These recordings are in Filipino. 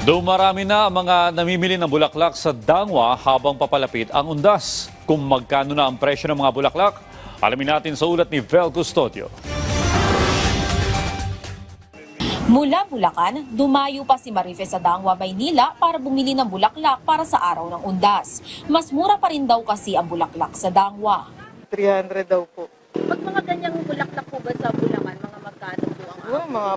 Dumarami na ang mga namimili ng bulaklak sa Dangwa habang papalapit ang undas. Kung magkano na ang presyo ng mga bulaklak, alamin natin sa ulat ni Vel Custodio. Mula Bulacan, dumayo pa si Marife sa Dangwa, Maynila para bumili ng bulaklak para sa araw ng undas. Mas mura pa rin daw kasi ang bulaklak sa Dangwa. 300 daw po. Pag mga ganyang bulaklak po ba sa Bulacan, mga magkano po ang Mga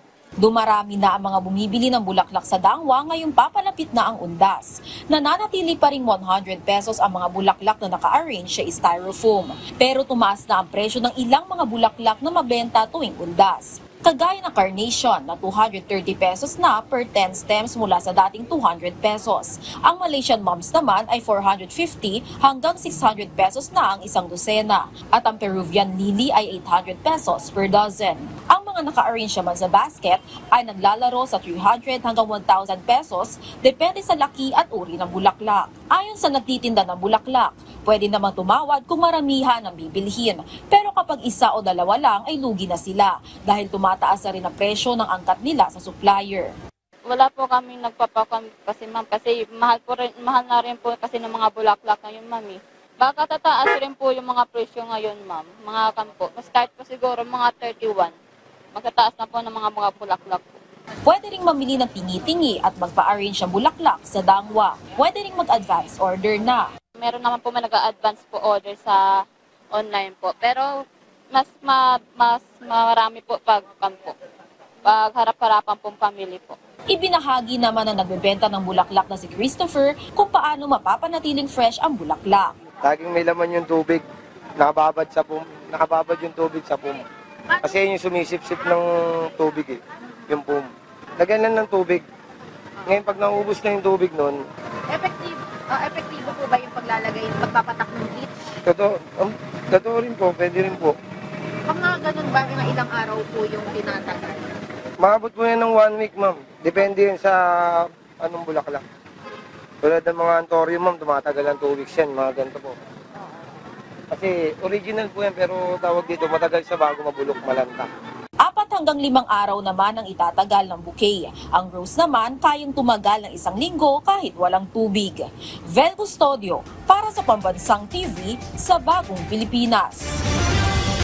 500. Dumarami na ang mga bumibili ng bulaklak sa Dangwa ngayong papalapit na ang undas. Nananatili pa ring 100 pesos ang mga bulaklak na naka-arrange sa styrofoam. Pero tumaas na ang presyo ng ilang mga bulaklak na mabenta tuwing undas. Kagaya ng carnation na 230 pesos na per 10 stems mula sa dating 200 pesos. Ang Malaysian mums naman ay 450 hanggang 600 pesos na ang isang dosena. At ang Peruvian lily ay 800 pesos per dozen. Ang mga naka-arrange naman sa basket ay naglalaro sa 300 hanggang 1,000 pesos depende sa laki at uri ng bulaklak. Ayon sa nagtitinda ng bulaklak, pwede namang tumawad kung maramihan ang bibilhin. Pero kapag isa o dalawa lang ay lugi na sila dahil tumataas na rin ang presyo ng angkat nila sa supplier. Wala po kami nagpapakam kasi ma'am, kasi mahal na rin po kasi ng mga bulaklak ngayon ma'am. Baka tataas rin po yung mga presyo ngayon ma'am, mga kampo. Start po siguro mga 31. Magtataas na po ng mga bulaklak po. Pwede ring mamili ng tingi-tingi at magpa-arrange ng bulaklak sa Dangwa. Pwede ring mag-advance order na. Meron naman po nag-a-advance po order sa online po. Pero mas marami po pag harap-harapan pong family po. Ibinahagi naman na nagbebenta ng bulaklak na si Christopher kung paano mapapanatiling fresh ang bulaklak. Laging may laman yung tubig, nakababad yung tubig sa pum. Kasi yun yung sumisip-sip ng tubig yung pum. Lagyan lang ng tubig. Ngayon pag naubos na yung tubig nun, Epektibo po ba yung pagpapatak ng bleach? totoo rin po, pwede rin po. Pag mga ganun ba, ilang araw po yung tinatagal? Maabot po yan ng 1 week, ma'am. Depende yun sa anong bulaklak. Tulad ng mga anthurium, ma'am, tumatagal ng 2 weeks yan, mga ganito po. Kasi original po yan, pero tawag dito, matagal siya bago mabulok, malanta. 4 hanggang 5 araw naman ang itatagal ng bouquet. Ang rose naman kayang tumagal ng 1 linggo kahit walang tubig. Vel Custodio para sa Pambansang TV sa Bagong Pilipinas.